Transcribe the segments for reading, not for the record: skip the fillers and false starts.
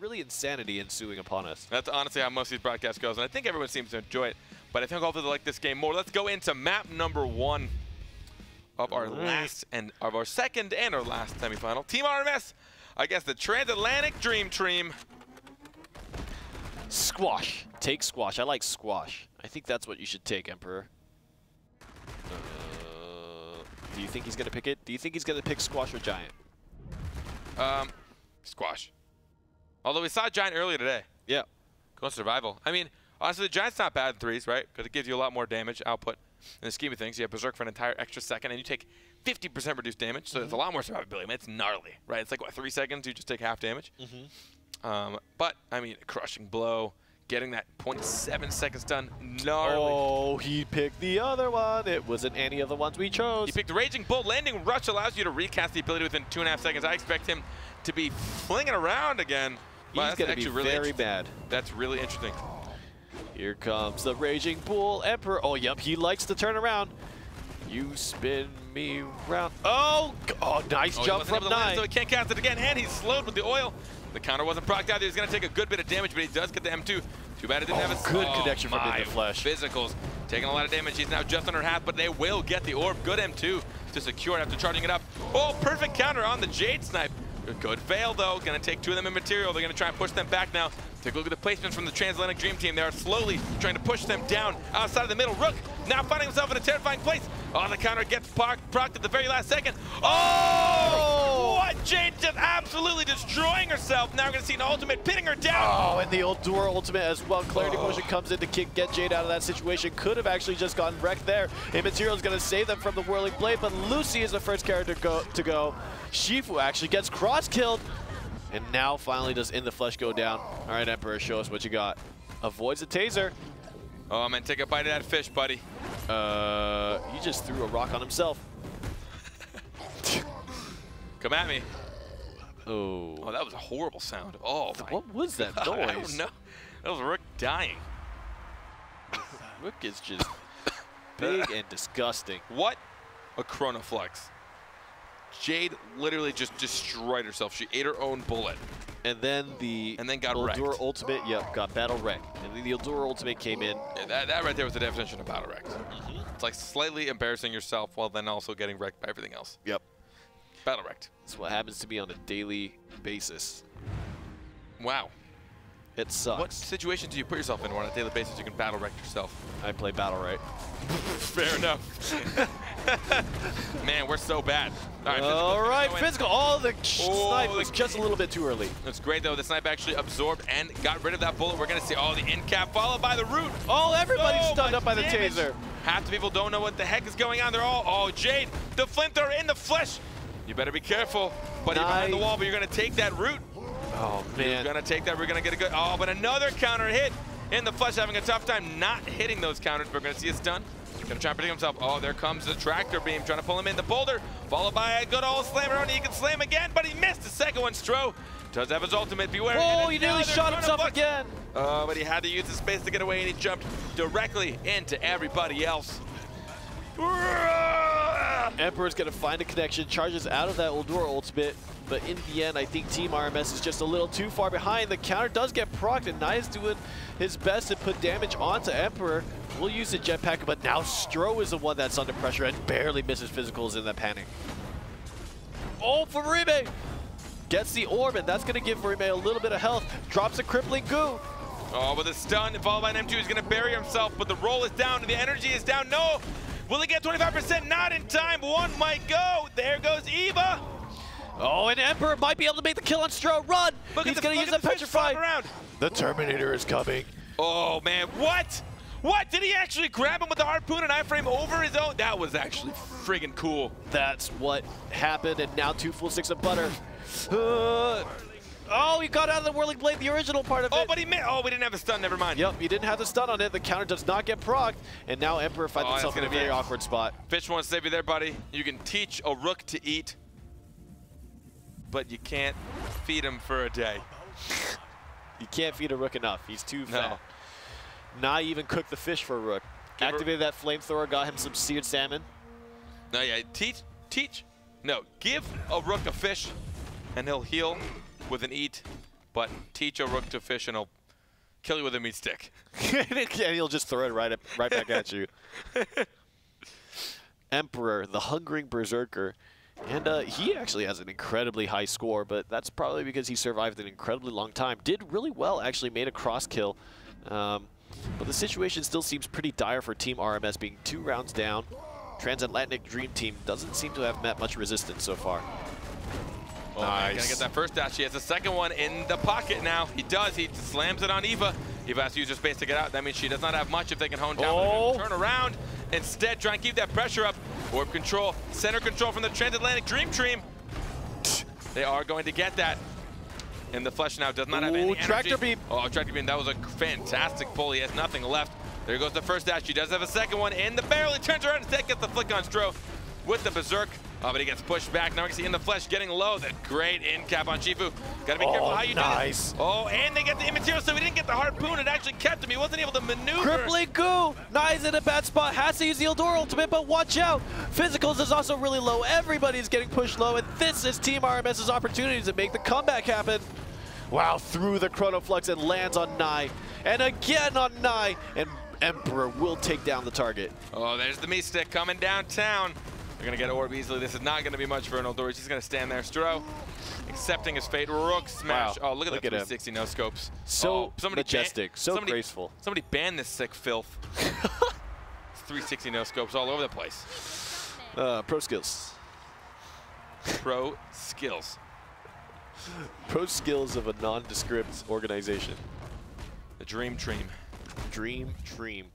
really insanity ensuing upon us. That's honestly how most of these broadcasts goes, and I think everyone seems to enjoy it. But I think hopefully they like this game more. Let's go into map number 1 of our second and our last semifinal. Team RMS against the Transatlantic Dream Team. Squash. Take squash. I like squash. I think that's what you should take, Emperor. Do you think he's going to pick it? Do you think he's going to pick squash or giant? Squash. Although we saw giant earlier today. Yeah. Go survival. I mean, honestly, the giant's not bad in 3s, right? Because it gives you a lot more damage output. In the scheme of things, you have Berserk for an entire extra second, and you take 50% reduced damage, so it's a lot more survivability. I mean, it's gnarly, right? It's like, what, 3 seconds? You just take half damage? But, I mean, crushing blow, getting that 0.7 seconds done, gnarly. Oh, he picked the other one. It wasn't any of the ones we chose. He picked Raging Bull. Landing Rush allows you to recast the ability within 2.5 seconds. I expect him to be flinging around again. He's going to be really very bad. That's really interesting. Here comes the Raging Bull Emperor. Oh, yep, he likes to turn around. You spin me round. Oh, nice jump from 9. So he can't cast it again, and he's slowed with the oil. The counter wasn't procced either. He's going to take a good bit of damage, but he does get the M2. Too bad it didn't have a good connection from in the flesh. Physicals taking a lot of damage. He's now just under half, but they will get the orb. Good M2 to secure it after charging it up. Oh, perfect counter on the Jade Snipe. Good fail, though. Going to take 2 of them in material. They're going to try and push them back now. Take a look at the placements from the Transatlantic Dream Team. They are slowly trying to push them down outside of the middle. Rook now finding himself in a terrifying place. Oh, the counter gets procced at the very last second. Oh! What? Jade just absolutely destroying herself. Now we're going to see an ultimate pinning her down. Oh, and the old Dora ultimate as well. Clarity Motion comes in to get Jade out of that situation. Could have actually just gotten wrecked there. Immaterial is going to save them from the Whirling Blade, but Lucy is the first character to go. Shifu actually gets cross-killed. And now finally does In the Flesh go down. All right, Emperor, show us what you got. Avoids a taser. Oh, man, take a bite of that fish, buddy. He just threw a rock on himself. Come at me. Oh. Oh, that was a horrible sound. Oh, what was that noise? I don't know. That was Rook dying. Rook is just big and disgusting. What a chronoflex. Jade literally just destroyed herself. She ate her own bullet. And then got wrecked. Eldura ultimate, got BattleRekt. And then the Eldura ultimate came in. Yeah, that right there was the definition of BattleRekt. It's like slightly embarrassing yourself while then also getting wrecked by everything else. Yep. BattleRekt. That's what happens to me on a daily basis. Wow. It sucks. What situations do you put yourself in where on a daily basis you can BattleRekt yourself? I play BattleRekt. Fair enough. Man, we're so bad. All right, physical. Oh, the snipe was just a little bit too early. That's great, though. The snipe actually absorbed and got rid of that bullet. We're going to see, the end cap followed by the root. Oh, everybody's stunned up by the taser. Half the people don't know what the heck is going on. They're all, Jade, the flamethrower in the flesh. You better be careful. Buddy, behind the wall, but you're going to take that root. Oh, man. You're going to take that. We're going to get a good, but another counter hit in the flesh, having a tough time not hitting those counters. We're going to see a stun. Gonna try and protect himself. Oh, there comes the tractor beam, trying to pull him in. The boulder, followed by a good old slammer on. He can slam again, but he missed the second one. Stro does have his ultimate. Beware. Oh, he nearly shot himself again. But he had to use the space to get away, and he jumped directly into everybody else. Emperor's gonna find a connection, charges out of that Eldura ultimate, but in the end, I think Team RMS is just a little too far behind. The counter does get procced, and Nai's doing his best to put damage onto Emperor. We'll use the jetpack, but now Stro is the one that's under pressure and barely misses physicals in that panic. Oh, Furime gets the orb, and that's going to give Furime a little bit of health. Drops a crippling goo. Oh, with a stun, followed by an M2, he's going to bury himself, but the roll is down, and the energy is down. No! Will he get 25%? Not in time. One might go. There goes Eva. Oh, and Emperor might be able to make the kill on Stro. Run! He's going to use the Petrify. The Terminator is coming. Oh, man. What? What? Did he actually grab him with the harpoon and iframe over his own? That was actually friggin' cool. That's what happened, and now 2 full sticks of butter. Oh, he got out of the Whirling Blade, the original part of it. Oh, but he missed. Oh, we didn't have a stun. Never mind. Yep, he didn't have the stun on it. The counter does not get procced, and now Emperor finds himself in a very awkward spot. Fish wants to save you there, buddy. You can teach a rook to eat, but you can't feed him for a day. You can't feed a rook enough. He's too fat. Not even cooked the fish for a rook. Activated that flamethrower, got him some seared salmon. No, yeah, give a rook a fish, and he'll heal with an eat. but teach a rook to fish and he'll kill you with a meat stick. And he'll just throw it right back at you. Emperor, the hungering berserker. And he actually has an incredibly high score, but that's probably because he survived an incredibly long time. Did really well, actually, made a cross kill. But the situation still seems pretty dire for Team RMS, being 2 rounds down. Transatlantic Dream Team doesn't seem to have met much resistance so far. Oh, nice. Gonna get that first dash. He has the second one in the pocket now. He does. He slams it on Eva. Eva has to use her space to get out. That means she does not have much if they can hone down. Oh. Turn around. Instead, try and keep that pressure up. Orb control, center control from the Transatlantic Dream Team. They are going to get that. And the Flesh now does not have any energy. Tractor beam. Oh, tractor beam. That was a fantastic pull. He has nothing left. There goes the first dash. He does have a second one in the barrel. He turns around instead, gets the flick on Stro with the Berserk. Oh, but he gets pushed back. Now we can see in the Flesh getting low. That great in cap on Shifu. Gotta be careful how you do this. Oh, and they get the immaterial, so he didn't get the harpoon. It actually kept him. He wasn't able to maneuver. Crippling Goo. Nai's in a bad spot. Has to use the Eldor ultimate, but watch out. Physicals is also really low. Everybody's getting pushed low, and this is Team RMS's opportunity to make the comeback happen. Wow, through the Chrono Flux and lands on Nai. And again on Nai. And Emperor will take down the target. Oh, there's the meat stick coming downtown. They're going to get Orb easily. This is not going to be much for an Eldor. He's going to stand there. Stro accepting his fate. Rook smash. Wow. Oh, look at the 360 no scopes. So majestic, so graceful. Somebody ban this sick filth. 360 no scopes all over the place. Pro skills. Pro skills. Pro skills of a nondescript organization. The Dream Team. Dream Team.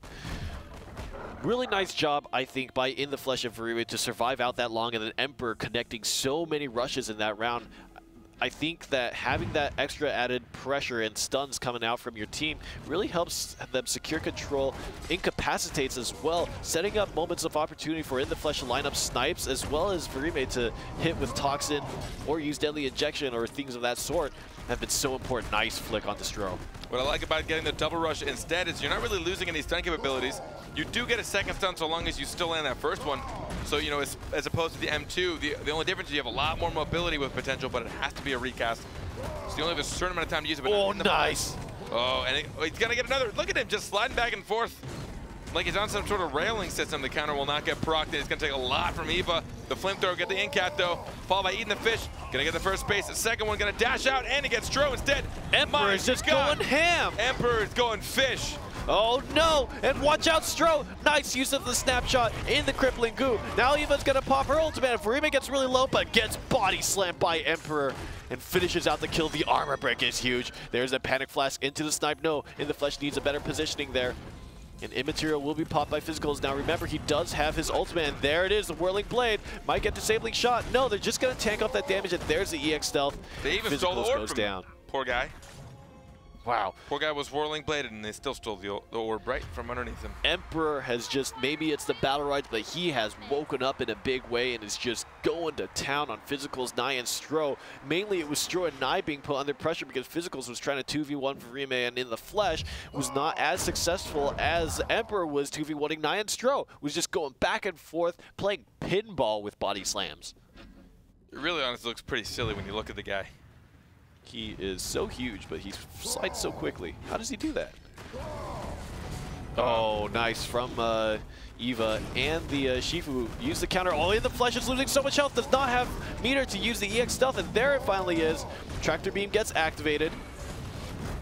Really nice job, I think, by In the Flesh and Virime to survive out that long, and then Emperor connecting so many rushes in that round. I think that having that extra added pressure and stuns coming out from your team really helps them secure control, incapacitates as well, setting up moments of opportunity for In the Flesh to line up snipes, as well as Virime to hit with Toxin or use Deadly Injection or things of that sort have been so important. Nice flick on the Stro. What I like about getting the double rush instead is you're not really losing any stun capabilities. You do get a second stun so long as you still land that first one. So, you know, as opposed to the M2, the only difference is you have a lot more mobility with potential, but it has to be a recast. So you only have a certain amount of time to use it. But oh, nice. Oh, and he's going to get another. Look at him just sliding back and forth. Like he's on some sort of railing system. The counter will not get procced. It's going to take a lot from Eva. The flamethrower get the in-cap though. Followed by eating the fish. Gonna get the first space. The second one gonna dash out and it gets Stro instead. Emperor is just going ham. Emperor is going fish. Oh no, and watch out Stro. Nice use of the snapshot in the crippling goo. Now Eva's gonna pop her ultimate. Virime gets really low but gets body slammed by Emperor and finishes out the kill. The armor break is huge. There's a panic flask into the snipe. No, In the Flesh needs a better positioning there. And immaterial will be popped by physicals. Now remember, he does have his ultimate, and there it is, the whirling blade. Might get disabling shot. No, they're just gonna tank off that damage, and there's the EX stealth. They even stole the orb from him. Poor guy. Wow. Poor guy was whirling bladed, and they still stole the orb right from underneath him. Emperor has just, maybe it's the BattleRekt, but he has woken up in a big way and is just going to town on physicals, Nai and Stro. Mainly it was Stro and Nai being put under pressure because physicals was trying to 2v1 Virime, and In the Flesh was not as successful as Emperor was 2v1ing Nai and Stro. Was just going back and forth, playing pinball with body slams. It really honestly looks pretty silly when you look at the guy. He is so huge, but he slides so quickly. How does he do that? Oh, nice from Eva and the Shifu. Use the counter. Oh, In the Flesh is losing so much health. Does not have meter to use the EX stealth, and there it finally is. Tractor beam gets activated.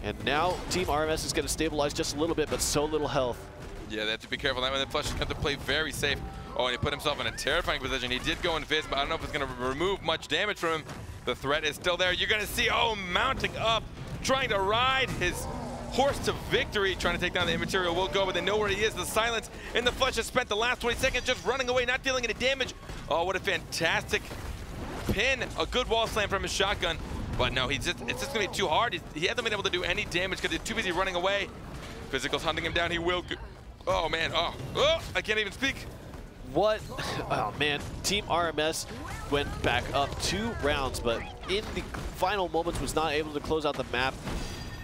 And now Team RMS is going to stabilize just a little bit, but so little health. Yeah, they have to be careful. That when the Flesh is going to play very safe. Oh, and he put himself in a terrifying position. He did go in Fizz, but I don't know if it's going to remove much damage from him. The threat is still there. You're going to see, oh, mounting up, trying to ride his horse to victory, trying to take down the immaterial will go, but they know where he is. The silence In the Flesh has spent the last 20 seconds just running away, not dealing any damage. Oh, what a fantastic pin. A good wall slam from his shotgun. But no, it's just going to be too hard. He hasn't been able to do any damage because he's too busy running away. Physicals hunting him down. He will. Oh, man. Oh, I can't even speak. What? Oh, man. Team RMS went back up 2 rounds, but in the final moments was not able to close out the map.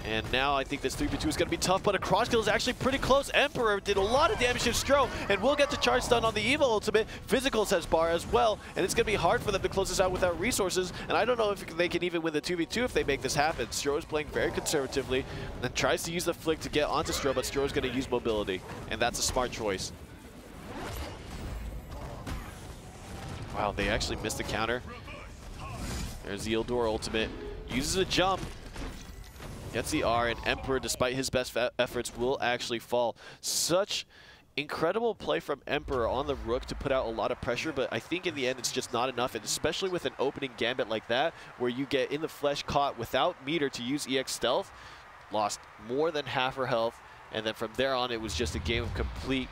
And now I think this 3v2 is going to be tough, but a cross kill is actually pretty close. Emperor did a lot of damage to Stro, and will get the charge stun on the Evil ultimate. Physical says Bar as well, and it's going to be hard for them to close this out without resources, and I don't know if they can even win the 2v2 if they make this happen. Stro is playing very conservatively, and tries to use the flick to get onto Stro, but Stro is going to use mobility, and that's a smart choice. Wow, they actually missed the counter. There's the Ildur ultimate. Uses a jump. Gets the R, and Emperor, despite his best efforts, will actually fall. Such incredible play from Emperor on the Rook to put out a lot of pressure, but I think in the end it's just not enough, and especially with an opening gambit like that, where you get in the flesh caught without meter to use EX stealth, lost more than half her health, and then from there on it was just a game of complete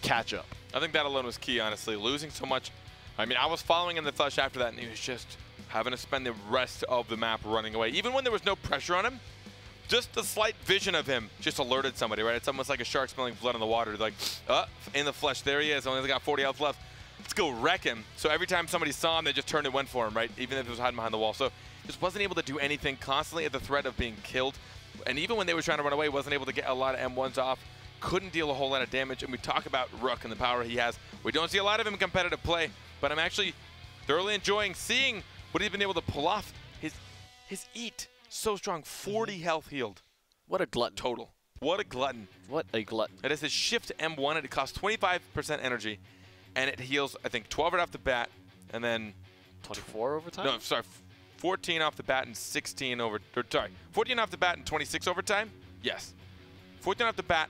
catch-up. I think that alone was key, honestly. Losing so much. I mean, I was following in the flesh after that, and he was just having to spend the rest of the map running away. Even when there was no pressure on him, just the slight vision of him just alerted somebody, right? It's almost like a shark smelling blood in the water. Like, in the flesh, there he is. Only got 40 health left. Let's go wreck him. So every time somebody saw him, they just turned and went for him, right? Even if it was hiding behind the wall. So just wasn't able to do anything, constantly at the threat of being killed. And even when they were trying to run away, wasn't able to get a lot of M1s off. Couldn't deal a whole lot of damage. And we talk about Rook and the power he has. We don't see a lot of him in competitive play, but I'm actually thoroughly enjoying seeing what he's been able to pull off. His eat, so strong, 40 health healed. What a glutton. Total. What a glutton. What a glutton. It is his shift M1, and it costs 25% energy, and it heals, I think, 12 right off the bat, and then 24 overtime? No, sorry, 14 off the bat and 16 over, or sorry, 14 off the bat and 26 overtime? Yes. 14 off the bat,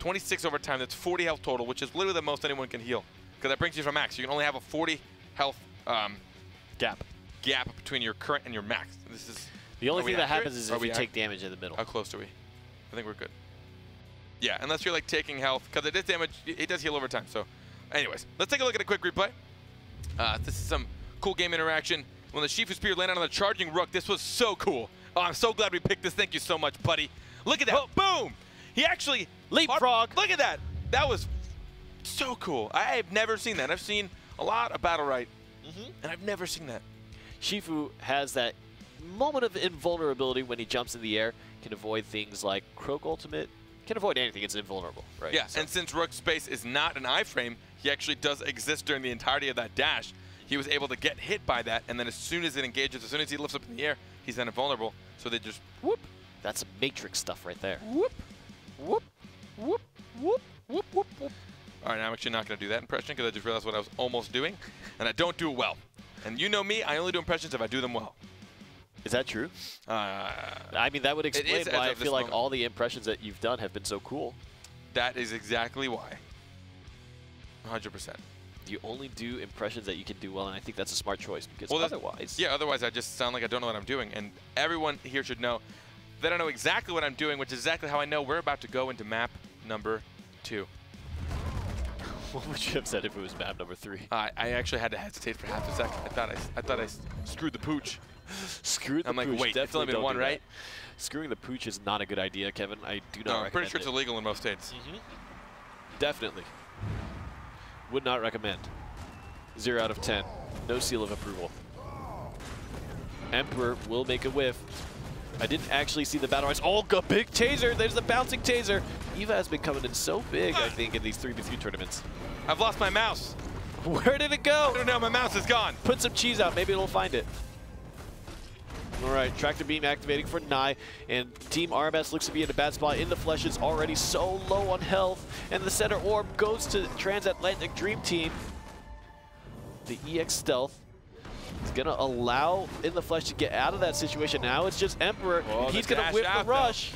26 overtime, that's 40 health total, which is literally the most anyone can heal, because that brings you from max. You can only have a 40 health gap between your current and your max. This is the only thing that happens is if you take damage in the middle. How close are we? I think we're good. Yeah, unless you're like taking health, because it does damage, it does heal over time. So anyways, let's take a look at a quick replay. This is some cool game interaction. When the Shifu Spear landed on the charging Rook, this was so cool. Oh, I'm so glad we picked this. Thank you so much, buddy. Look at that. Oh. Boom! He actually leapfrog. Look at that. That was so cool. I have never seen that. I've seen a lot of BattleRekt, and I've never seen that. Shifu has that moment of invulnerability when he jumps in the air, can avoid things like Croak ultimate, can avoid anything, it's invulnerable, right? Yeah, so. And since Rook's space is not an iframe, he actually does exist during the entirety of that dash. He was able to get hit by that, and then as soon as it engages, as soon as he lifts up in the air, he's then invulnerable. So they just whoop. That's some Matrix stuff right there. Whoop, whoop, whoop, whoop, whoop, whoop, whoop. All right, now I'm actually not going to do that impression because I just realized what I was almost doing, and I don't do it well. And you know me, I only do impressions if I do them well. Is that true? I mean, that would explain why I feel like all the impressions that you've done have been so cool. That is exactly why. 100%. You only do impressions that you can do well, and I think that's a smart choice because otherwise... Yeah, otherwise I just sound like I don't know what I'm doing. And everyone here should know that I know exactly what I'm doing, which is exactly how I know we're about to go into map number 2. What would you have said if it was map number 3? I actually had to hesitate for half a second. I thought I screwed the pooch. Screwed the pooch. I'm like, wait, it's only been one, right? Screwing the pooch is not a good idea, Kevin. I do not recommend I'm pretty sure it's illegal in most states. Definitely. Would not recommend. 0 out of 10. No seal of approval. Emperor will make a whiff. I didn't actually see the BattleRekt. Oh, big taser. There's the bouncing taser. Eva has been coming in so big, I think, in these 3v3 tournaments. I've lost my mouse. Where did it go? I don't know. My mouse is gone. Put some cheese out. Maybe it'll find it. All right, Tractor Beam activating for Nye, and Team RMS looks to be in a bad spot. In the Flesh is already so low on health, and the center orb goes to Transatlantic Dream Team. The EX Stealth is going to allow In the Flesh to get out of that situation. Now it's just Emperor, and he's going to whip the rush.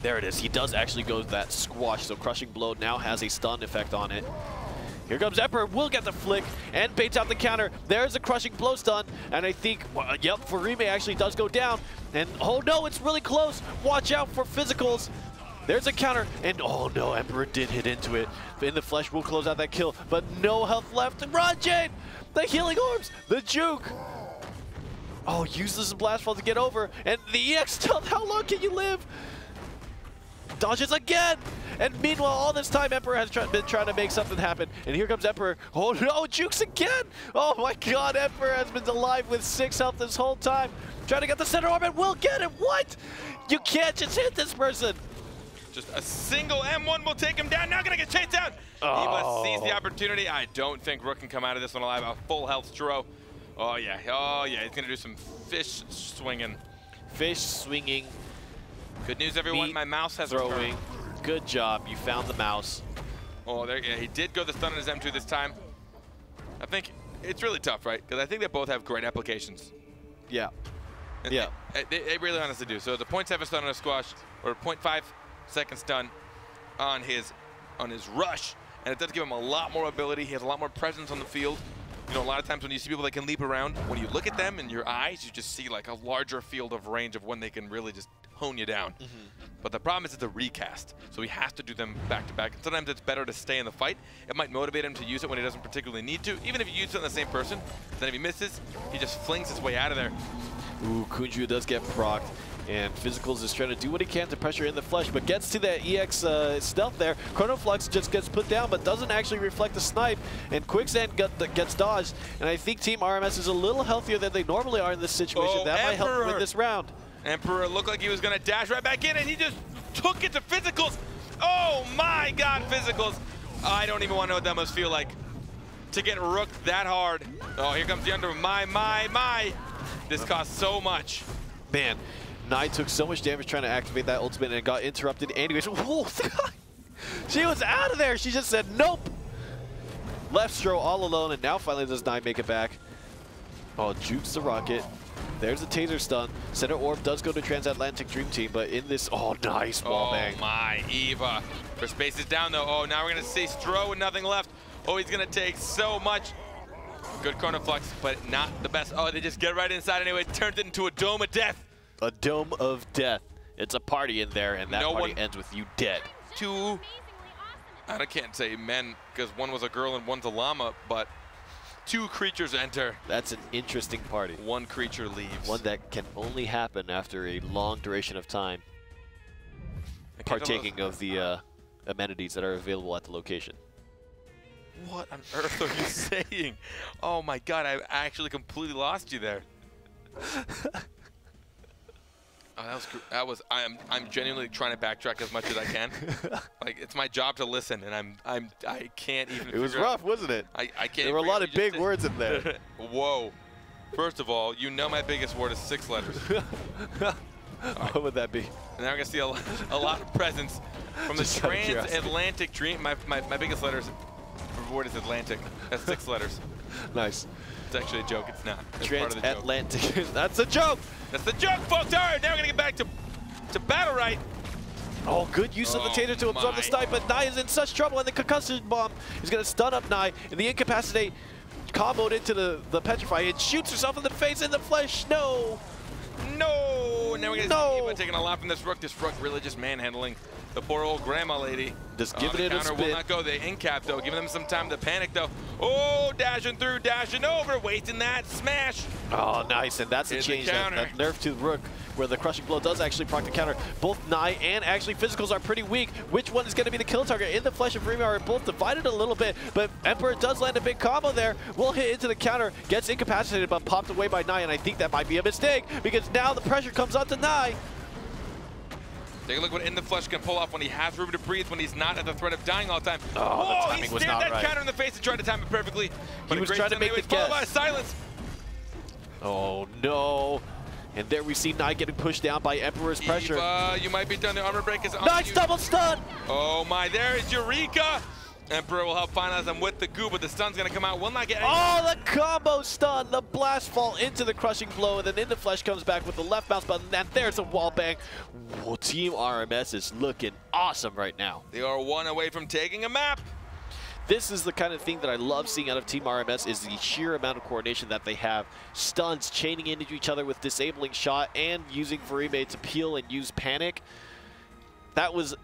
There it is. He does actually go to that squash, so Crushing Blow now has a stun effect on it. Here comes Emperor, will get the flick, and baits out the counter. There's a Crushing Blow stun, and I think, well, yep, Furime actually does go down. And, oh no, it's really close. Watch out for physicals. There's a counter, and oh no, Emperor did hit into it. In the Flesh will close out that kill, but no health left. Run, Jade! The healing orbs, the juke. Oh, uses the Blast Fall to get over, and the EX Stealth, how long can you live? Dodges again! And meanwhile, all this time, Emperor has been trying to make something happen. And here comes Emperor. Oh no, jukes again! Oh my god, Emperor has been alive with 6 health this whole time. Trying to get the center orbit, will get it! What? You can't just hit this person! Just a single M1 will take him down. Now gonna get chased down. Oh. He must seize the opportunity. I don't think Rook can come out of this one alive. A full health Stro. Oh yeah, he's gonna do some fish swinging. Fish swinging. Good news, everyone. My mouse has throwing. returned. Good job. You found the mouse. Oh, there. Yeah, he did go the stun on his M2 this time. I think it's really tough, right? Because I think they both have great applications. Yeah. And yeah. They really honestly do. So the 0.7 stun on a squash, or 0.5 second stun on his rush, and it does give him a lot more ability. He has a lot more presence on the field. You know, a lot of times when you see people that can leap around, when you look at them in your eyes, you just see like a larger field of range of when they can really just hone you down. But the problem is it's a recast, so he has to do them back to back. And sometimes it's better to stay in the fight. It might motivate him to use it when he doesn't particularly need to. Even if he uses it on the same person, then if he misses, he just flings his way out of there. Ooh, Kunju does get procced, and Physicals is trying to do what he can to pressure in the flesh, but gets to that EX stealth there. Chronoflux just gets put down, but doesn't actually reflect the snipe, and Quicksand gets dodged. And I think Team RMS is a little healthier than they normally are in this situation. Oh, that might help win this round. Emperor looked like he was going to dash right back in, and he just took it to Physicals. Oh my god, Physicals. I don't even want to know what that must feel like to get rooked that hard. Oh, here comes the under. My. This costs so much. Man, Nai took so much damage trying to activate that ultimate and got interrupted anyways. Whoa, she was out of there. She just said, nope. Left Stro all alone, and now finally does Nai make it back. Oh, jukes the rocket. There's a taser stun. Center orb does go to Transatlantic Dream Team, but in this, oh, nice wall bang. Oh my, Eva. Her space is down though. Oh, now we're gonna see Stro with nothing left. Oh, he's gonna take so much. Good Chronoflux, but not the best. Oh, they just get right inside anyway. Turned it into a dome of death. A dome of death. It's a party in there, and that party ends with you dead. Two, I can't say men, because one was a girl and one's a llama, but 2 creatures enter. That's an interesting party. 1 creature leaves. One that can only happen after a long duration of time, partaking of the amenities that are available at the location. What on earth are you saying? Oh my god, I actually completely lost you there. Oh, I'm genuinely trying to backtrack as much as I can. Like, it's my job to listen, and I can't even. It was rough, wasn't it? I can't. There were a lot of big words in there. Whoa. First of all, you know my biggest word is 6 letters. Right. What would that be? And now we're gonna see a lot of presence from the Transatlantic Dream. My biggest letters word is Atlantic. That's 6 letters. Nice. It's actually a joke. It's not. It's Transatlantic. That's a joke. That's the joke, folks. All right, now we're gonna get back to BattleRekt. Oh, good use of the tater to absorb the snipe, but Nai is in such trouble, and the concussion bomb is gonna stun up Nai, and the incapacitate comboed into the petrify. It shoots herself in the face, in the flesh. No. No. Now we're gonna see Eva taking a lot from this Rook. This Rook really just manhandling the poor old grandma lady. Just giving it a spin. Will not go. The incap though, giving them some time to panic though. Oh, dashing through, dashing over, wasting that smash. Oh, nice, and that's a change. That nerf to Rook, where the crushing blow does actually proc the counter. Both Nai and actually Physicals are pretty weak. Which one is going to be the kill target? In the flesh of Remy are both divided a little bit, but Emperor does land a big combo there. Will hit into the counter, gets incapacitated, but popped away by Nai, and I think that might be a mistake, because now the pressure comes onto Nai. Take a look what In the Flesh can pull off when he has room to breathe, when he's not at the threat of dying all the time. Oh, the timing he was stared not that right. counter in the face and tried to time it perfectly. But he was trying to make the guess. Followed by silence. Oh no. And there we see Nai getting pushed down by Emperor's pressure. Eva, you might be done. The armor break is on. Nice double stun! Oh my, there is Eureka! Emperor will help finalize them with the goo, but the stun's gonna come out. Will not get any. Oh, the combo stun! The blast fall into the crushing blow, and then In the Flesh comes back with the left mouse button, and there's a wall bang. Whoa, Team RMS is looking awesome right now. They are 1 away from taking a map. This is the kind of thing that I love seeing out of Team RMS, is the sheer amount of coordination that they have. Stuns, chaining into each other with disabling shot, and using Verime to peel and use panic. That was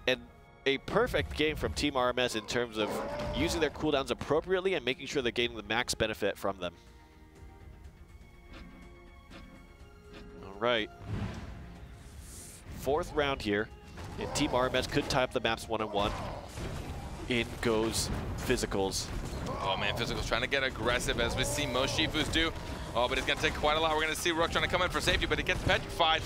a perfect game from Team RMS in terms of using their cooldowns appropriately and making sure they're getting the max benefit from them. All right. 4th round here. And Team RMS could tie up the maps 1-on-1. In goes Physicals. Oh man, Physicals trying to get aggressive as we see most Shifus do. Oh, but it's going to take quite a lot. We're going to see Rook trying to come in for safety, but it gets petrified.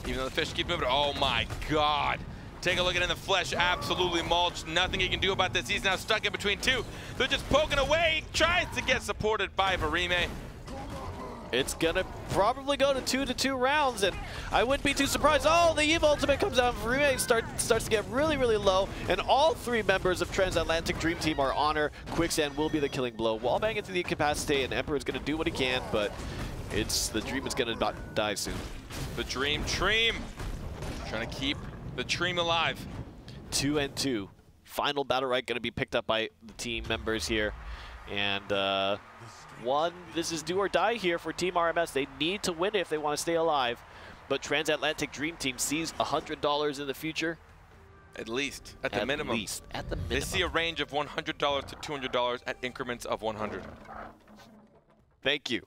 Even though the fish keep moving. Oh my god. Take a look at it in the flesh. Absolutely mulched. Nothing he can do about this. He's now stuck in between two. They're just poking away. He tries to get supported by Varime. It's gonna probably go to 2-2 rounds, and I wouldn't be too surprised. Oh, the EVA ultimate comes out. Varime starts to get really, really low, and all three members of Transatlantic Dream Team are on her. Quicksand will be the killing blow. Wallbang into the incapacitate, and Emperor is gonna do what he can, but the Dream is gonna not die soon. The Dream Trying to keep the Dream alive. 2-2. Final BattleRekt gonna be picked up by the team members here, and this is do or die here for Team RMS. They need to win it if they want to stay alive. But Transatlantic Dream Team sees $100 in the future. At least, at the minimum. At the minimum. They see a range of $100 to $200 at increments of 100. Thank you.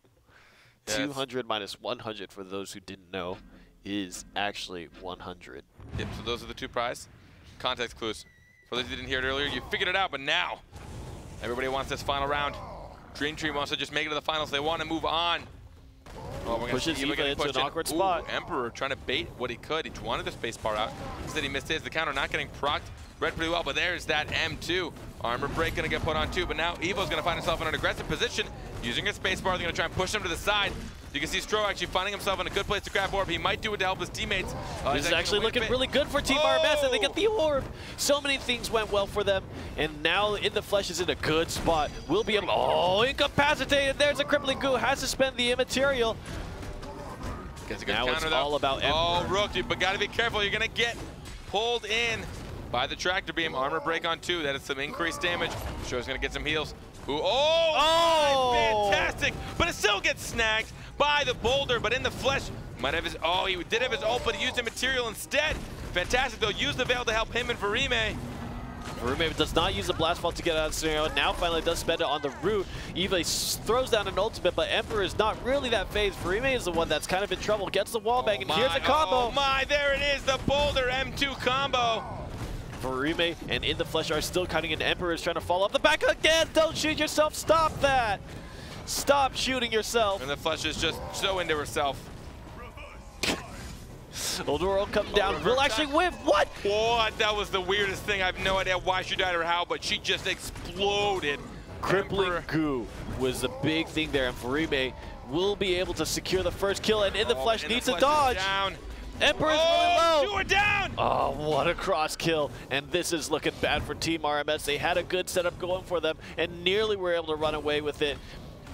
Yes. 200 minus 100, for those who didn't know, is actually 100. Yep, so those are the two prizes. Context clues. For those who didn't hear it earlier, you figured it out, but now everybody wants this final round. Dream Team wants to just make it to the finals. They want to move on. Oh, we're Pushes EVA into an awkward spot. Emperor trying to bait what he could. He wanted the space bar out. Instead, he missed his. The counter not getting procced. Read pretty well, but there's that M2. Armor break going to get put on too, but now Evo's going to find himself in an aggressive position. Using his space bar, they're going to try and push him to the side. You can see Stro actually finding himself in a good place to grab orb. He might do it to help his teammates. This is actually looking really good for Team RMS, and they get the orb. So many things went well for them, and now In the Flesh is in a good spot. Will be able. Oh, incapacitated. There's a crippling goo. Has to spend the immaterial. Gets a good Now counter, it's all about Emperor. Oh, Rook, but gotta be careful. You're gonna get pulled in by the tractor beam. Armor break on two. That is some increased damage. Show's gonna get some heals. Ooh, oh, fantastic! But it still gets snagged by the boulder. But In the Flesh might have his. Oh, he did have his ult, but he used the material instead. Fantastic though. Use the veil to help him and Varime. Varime does not use the blast ball to get out of the scenario. Now finally does spend it on the root. EVA throws down an ultimate, but Emperor is not really that phased. Varime is the one that's kind of in trouble. Gets the wall bang, and here's a combo. Oh my, there it is, the boulder M2 combo. Varime and In the Flesh are still cutting, and Emperor is trying to follow up the back again. Don't shoot yourself. Stop that. Stop shooting yourself. And the Flesh is just so into herself. Oldor will come down. Will actually whiff. What? What? That was the weirdest thing. I have no idea why she died or how, but she just exploded. Crippling goo was the big thing there, and Varime will be able to secure the first kill, and In the Flesh needs to dodge. Emperor is really low. Shoot her down. Oh, what a cross kill. And this is looking bad for Team RMS. They had a good setup going for them and nearly were able to run away with it.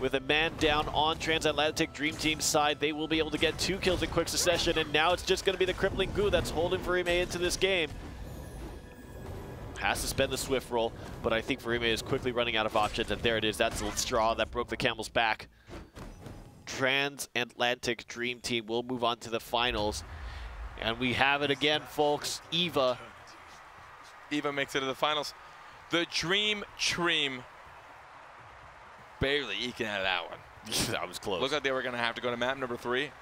With a man down on Transatlantic Dream Team's side, they will be able to get 2 kills in quick succession, and now it's just going to be the crippling goo that's holding Varime into this game. Has to spend the swift roll, but I think Varime is quickly running out of options, and there it is. That's the straw that broke the camel's back. Transatlantic Dream Team will move on to the finals. And we have it again, folks. EVA makes it to the finals. The Dream barely eking out of that one. That was close. Looked like they were going to have to go to map number 3.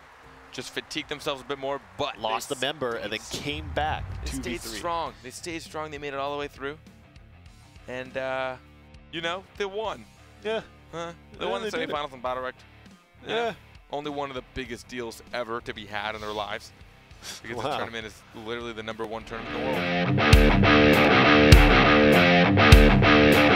Just fatigue themselves a bit more, but lost a member and then came back. They stayed strong. They stayed strong. They made it all the way through. And, you know, they won. Yeah. They won the semifinals in BattleRekt. Yeah. Only one of the biggest deals ever to be had in their lives. Because the tournament is literally the #1 tournament in the world.